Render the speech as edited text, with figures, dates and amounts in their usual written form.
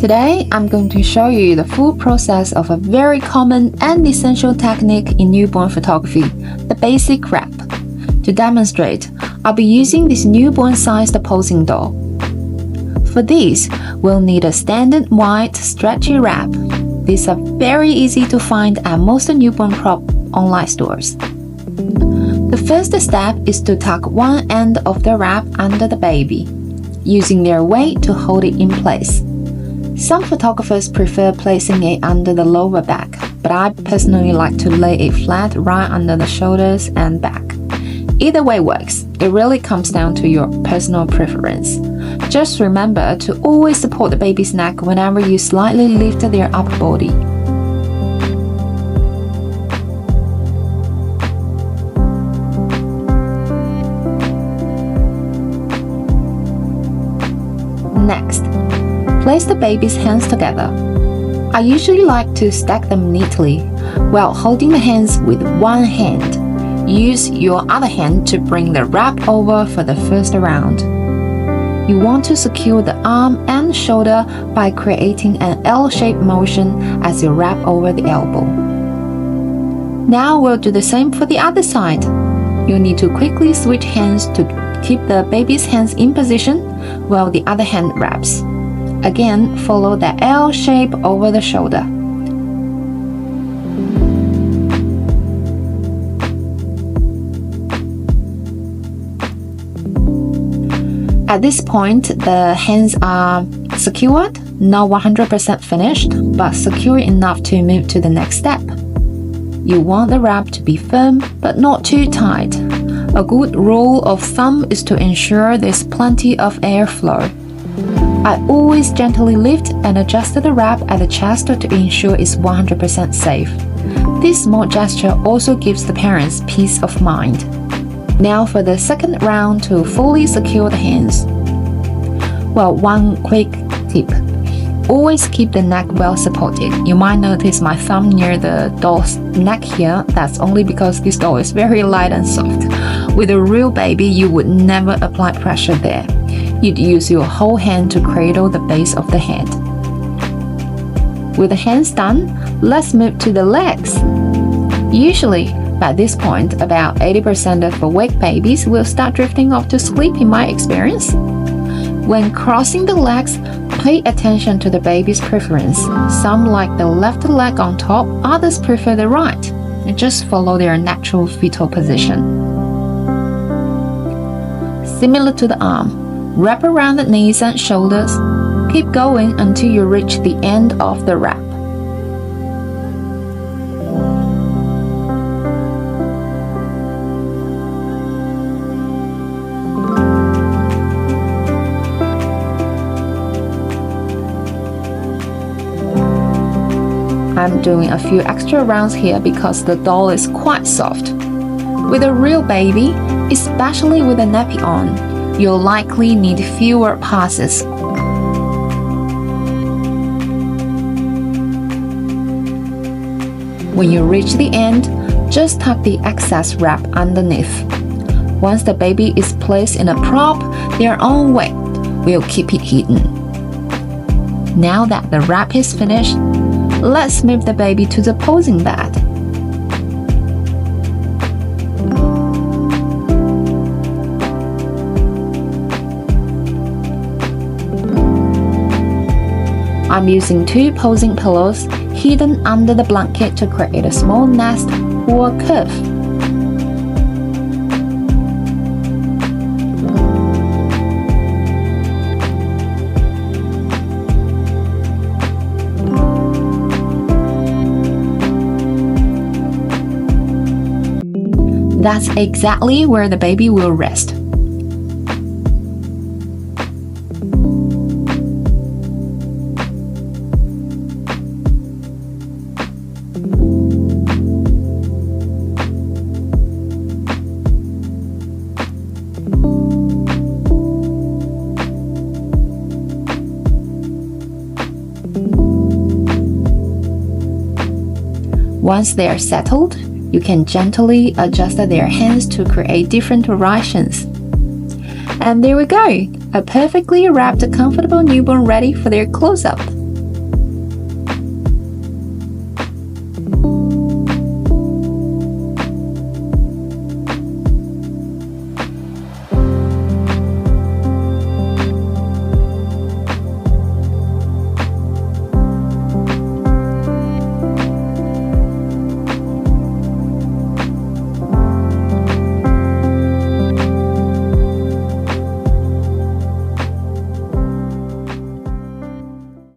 Today, I'm going to show you the full process of a very common and essential technique in newborn photography, the basic wrap. To demonstrate, I'll be using this newborn-sized posing doll. For this, we'll need a standard white stretchy wrap. These are very easy to find at most newborn prop online stores. The first step is to tuck one end of the wrap under the baby, using their weight to hold it in place. Some photographers prefer placing it under the lower back, but I personally like to lay it flat right under the shoulders and back. Either way works. It really comes down to your personal preference. Just remember to always support the baby's neck whenever you slightly lift their upper body. Next, place the baby's hands together. I usually like to stack them neatly while holding the hands with one hand. Use your other hand to bring the wrap over for the first round. You want to secure the arm and shoulder by creating an L-shaped motion as you wrap over the elbow. Now we'll do the same for the other side. You'll need to quickly switch hands to keep the baby's hands in position while the other hand wraps. Again, follow the L shape over the shoulder. At this point, the hands are secured, not 100% finished, but secure enough to move to the next step. You want the wrap to be firm, but not too tight. A good rule of thumb is to ensure there's plenty of airflow. I always gently lift and adjust the wrap at the chest to ensure it's 100% safe. This small gesture also gives the parents peace of mind. Now for the second round to fully secure the hands. Well, one quick tip. Always keep the neck well supported. You might notice my thumb near the doll's neck here. That's only because this doll is very light and soft. With a real baby, you would never apply pressure there. You'd use your whole hand to cradle the base of the head. With the hands done, let's move to the legs. Usually, by this point, about 80% of awake babies will start drifting off to sleep in my experience. When crossing the legs, pay attention to the baby's preference. Some like the left leg on top, others prefer the right. And just follow their natural fetal position. Similar to the arm, wrap around the knees and shoulders. Keep going until you reach the end of the wrap. I'm doing a few extra rounds here because the doll is quite soft. With a real baby, especially with a nappy on, you'll likely need fewer passes. When you reach the end, just tuck the excess wrap underneath. Once the baby is placed in a prop, their own weight will keep it hidden. Now that the wrap is finished, let's move the baby to the posing bed. I'm using two posing pillows hidden under the blanket to create a small nest or curve. That's exactly where the baby will rest. Once they are settled, you can gently adjust their hands to create different variations. And there we go, a perfectly wrapped, comfortable newborn ready for their close-up.